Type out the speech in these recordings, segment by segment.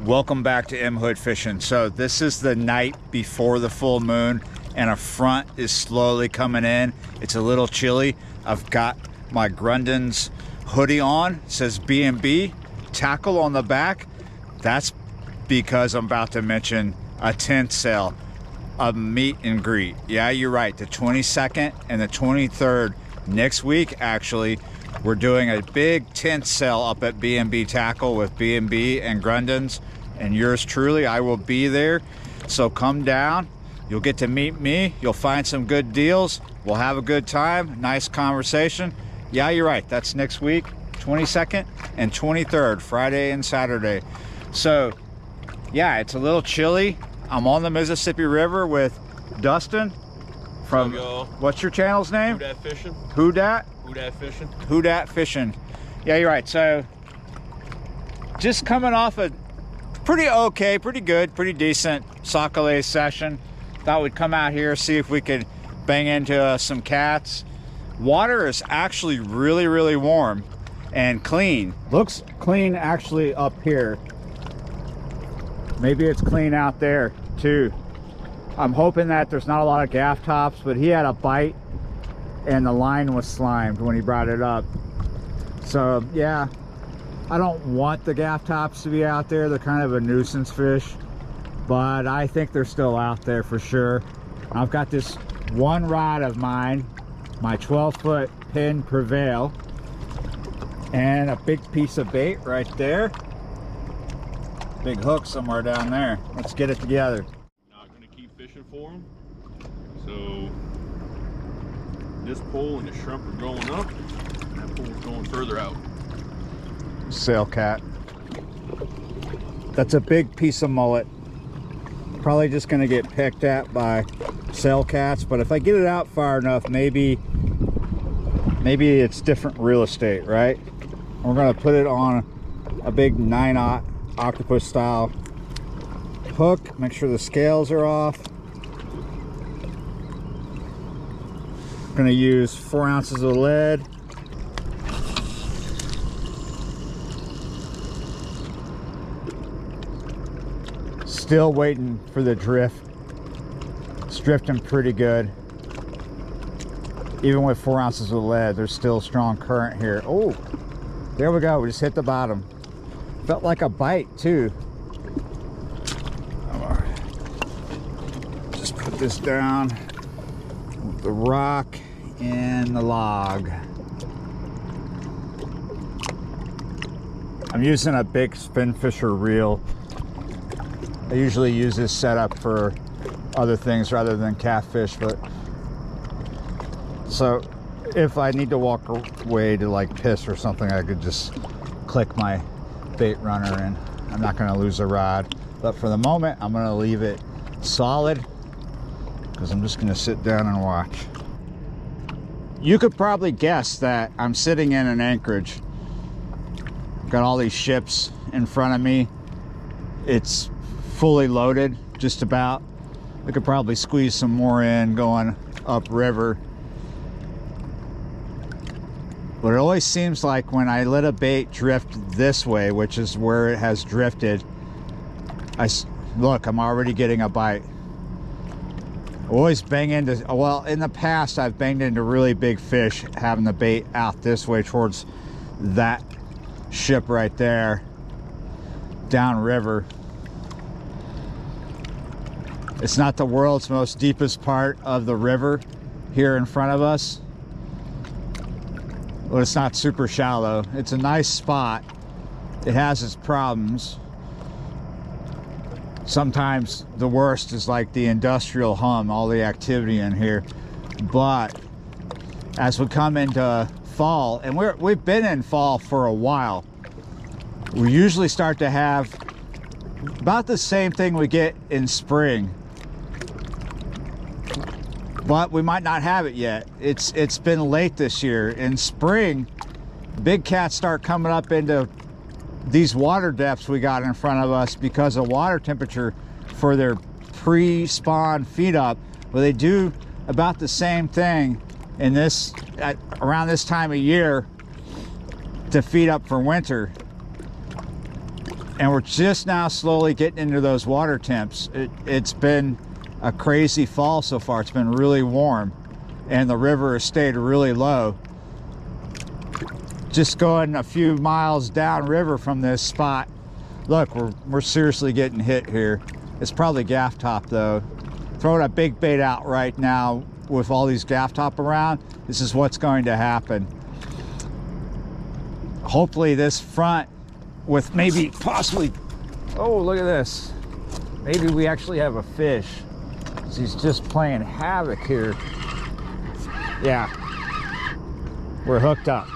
Welcome back to M Hood Fishing. So this is the night before the full moon and a front is slowly coming in. It's a little chilly. I've got my Grundon's hoodie on. It says B&B tackle on the back. That's because I'm about to mention a tent sale, a meet and greet. Yeah, you're right. The 22nd and the 23rd next week, actually, we're doing a big tent sale up at B&B Tackle with B&B and Grundon's, and yours truly. I will be there, so come down. You'll get to meet me. You'll find some good deals. We'll have a good time. Nice conversation. Yeah, you're right. That's next week, 22nd and 23rd, Friday and Saturday. So, yeah, it's a little chilly. I'm on the Mississippi River with Dustin from, what's your channel's name? Who Dat Fishing. Who Dat? Who Dat Fishing. Who Dat Fishing. Yeah, you're right. So, just coming off a pretty okay, pretty good, pretty decent Sac-a-lait session. Thought we'd come out here, see if we could bang into some cats. Water is actually really, really warm and clean. Looks clean actually up here. Maybe it's clean out there too. I'm hoping that there's not a lot of gaff tops, but he had a bite and the line was slimed when he brought it up. So yeah, I don't want the gaff tops to be out there. They're kind of a nuisance fish, but I think they're still out there for sure. I've got this one rod of mine, my 12-foot pin Prevail, and a big piece of bait right there. Big hook somewhere down there. Let's get it together. Not gonna keep fishing for them. So this pole and the shrimp are going up, and that pole's going further out. Sail cat. That's a big piece of mullet. Probably just gonna get picked at by sail cats, but if I get it out far enough, maybe it's different real estate, right? We're gonna put it on a big 9/0 octopus style hook. Make sure the scales are off. I'm gonna use 4 ounces of lead. Still waiting for the drift. It's drifting pretty good. Even with 4 ounces of lead, there's still a strong current here. Oh, there we go. We just hit the bottom. Felt like a bite too. Just put this down with the rock and the log. I'm using a big spin fisher reel. I usually use this setup for other things rather than catfish, but so if I need to walk away to like piss or something, I could just click my bait runner and I'm not going to lose a rod. But for the moment, I'm going to leave it solid because I'm just going to sit down and watch. You could probably guess that I'm sitting in an anchorage. Got all these ships in front of me. It's fully loaded, just about. I could probably squeeze some more in going upriver. But it always seems like when I let a bait drift this way, which is where it has drifted, look, I'm already getting a bite. Always bang into, well, in the past I've banged into really big fish having the bait out this way towards that ship right there, downriver. It's not the world's most deepest part of the river here in front of us. Well, it's not super shallow. It's a nice spot. It has its problems. Sometimes the worst is like the industrial hum, all the activity in here. But as we come into fall, and we've been in fall for a while, we usually start to have about the same thing we get in spring. But we might not have it yet. It's been late this year. In spring, big cats start coming up into these water depths we got in front of us because of water temperature for their pre-spawn feed up. Well, they do about the same thing in this around this time of year to feed up for winter. And we're just now slowly getting into those water temps. It's been a crazy fall so far. It's been really warm and the river has stayed really low. Just going a few miles downriver from this spot, look, we're seriously getting hit here. It's probably gaff top though. Throwing a big bait out right now with all these gaff top around. This is what's going to happen. Hopefully this front with maybe possibly, oh, look at this. Maybe we actually have a fish. He's just playing havoc here. Yeah, we're hooked up.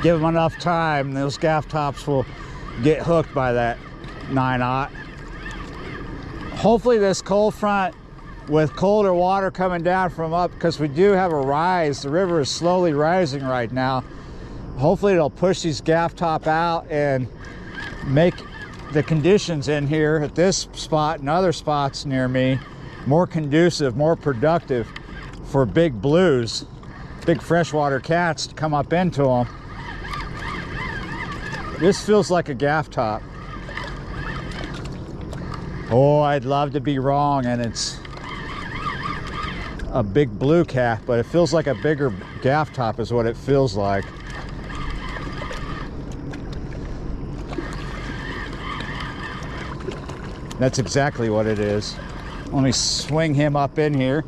Give them enough time, those gaff tops will get hooked by that 9/0. Hopefully this cold front with colder water coming down from up, because we do have a rise, the river is slowly rising right now. Hopefully it'll push these gaff top out and make the conditions in here at this spot and other spots near me more conducive, more productive for big blues, big freshwater cats to come up into them. This feels like a gaff top. Oh, I'd love to be wrong and it's a big blue cat, but it feels like a bigger gaff top is what it feels like. That's exactly what it is. Let me swing him up in here.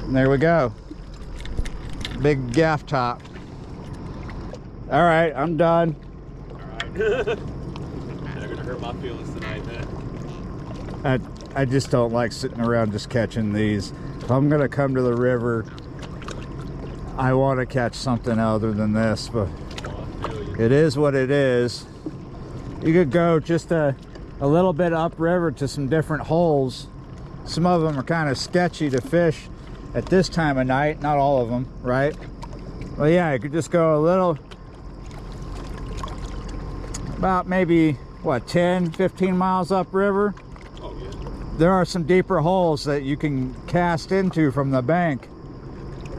And there we go. Big gaff top. All right, I'm done. All right. They're gonna hurt my feelings tonight, man. I just don't like sitting around just catching these. If I'm gonna come to the river, I want to catch something other than this, but it is what it is. You could go just a little bit upriver to some different holes. Some of them are kind of sketchy to fish at this time of night, not all of them, right? Well, yeah, you could just go a little, about maybe, what, 10, 15 miles upriver. Oh, yeah. There are some deeper holes that you can cast into from the bank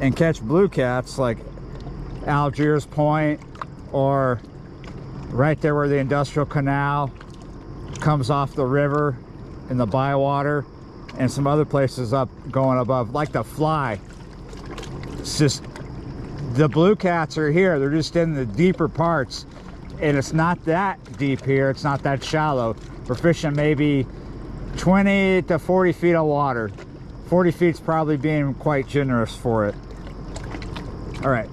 and catch blue cats, like Algiers Point, or right there where the industrial canal comes off the river in the bywater, and some other places up going above, like the Fly. It's just, the blue cats are here. They're just in the deeper parts, and it's not that deep here. It's not that shallow. We're fishing maybe 20 to 40 feet of water. 40 feet's probably being quite generous for it. All right.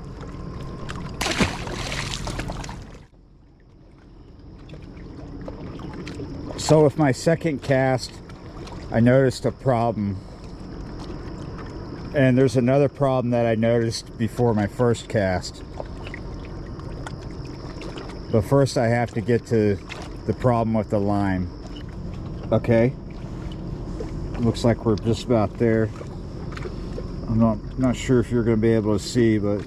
So with my second cast, I noticed a problem. And there's another problem that I noticed before my first cast. But first I have to get to the problem with the line. Okay. Looks like we're just about there. I'm not sure if you're going to be able to see, but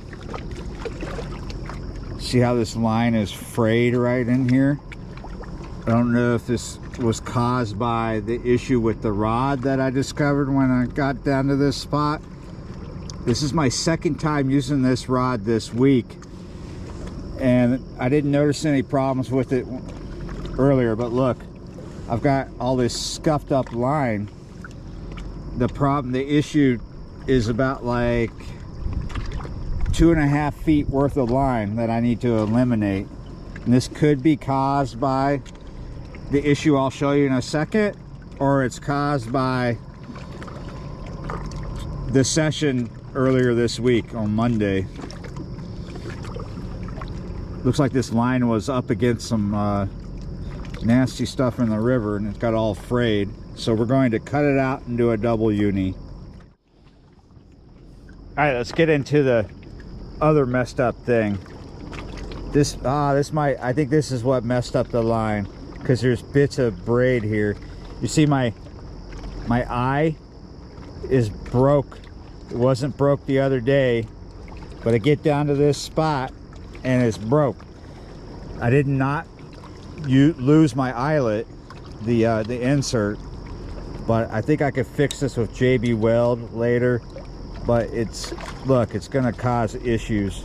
see how this line is frayed right in here? I don't know if this was caused by the issue with the rod that I discovered when I got down to this spot. This is my second time using this rod this week, and I didn't notice any problems with it earlier, but look, I've got all this scuffed up line. The issue is about like 2.5 feet worth of line that I need to eliminate, and this could be caused by the issue I'll show you in a second, or it's caused by the session earlier this week on Monday. Looks like this line was up against some nasty stuff in the river and it got all frayed, so we're going to cut it out and do a double uni. All right, let's get into the other messed up thing. I think this is what messed up the line, because there's bits of braid here. You see my eye is broke. It wasn't broke the other day, but I get down to this spot and it's broke. I did not lose my eyelet, the insert, but I think I could fix this with JB Weld later. but look, it's gonna cause issues.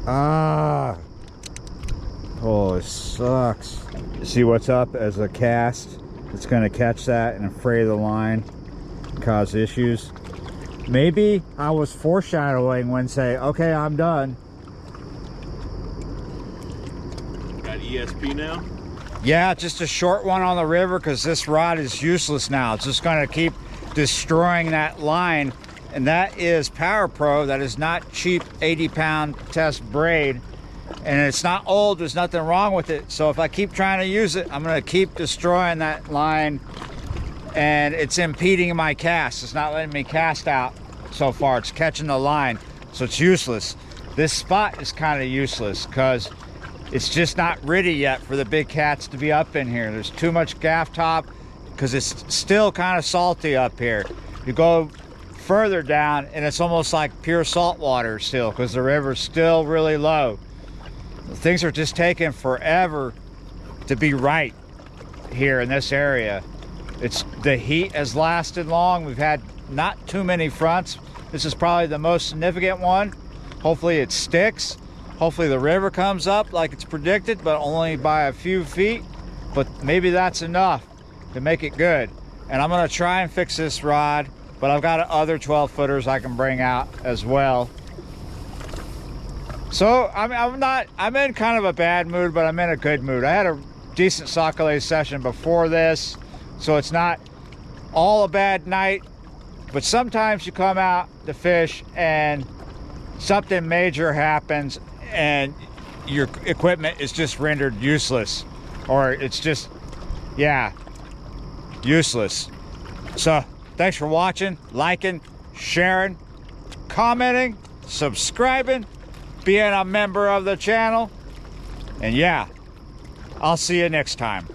Oh, it sucks. See what's up as a cast? It's gonna catch that and fray the line, cause issues. Maybe I was foreshadowing when say, okay, I'm done. Got ESP now? Yeah, just a short one on the river because this rod is useless now. It's just going to keep destroying that line. And that is Power Pro. That is not cheap 80-pound test braid. And it's not old. There's nothing wrong with it. So if I keep trying to use it, I'm going to keep destroying that line. And it's impeding my cast. It's not letting me cast out so far. It's catching the line. So it's useless. This spot is kind of useless because it's just not ready yet for the big cats to be up in here. There's too much gaff top because it's still kind of salty up here. You go further down and it's almost like pure salt water still because the river's still really low. Things are just taking forever to be right here in this area. The heat has lasted long. We've had not too many fronts. This is probably the most significant one. Hopefully it sticks. Hopefully the river comes up like it's predicted, but only by a few feet. But maybe that's enough to make it good. And I'm gonna try and fix this rod, but I've got other 12 footers I can bring out as well. So I'm in kind of a bad mood, but I'm in a good mood. I had a decent sac-a-lait session before this, so it's not all a bad night, but sometimes you come out to fish and something major happens and your equipment is just rendered useless, or it's just, yeah, useless. So thanks for watching, liking, sharing, commenting, subscribing, being a member of the channel, and yeah, I'll see you next time.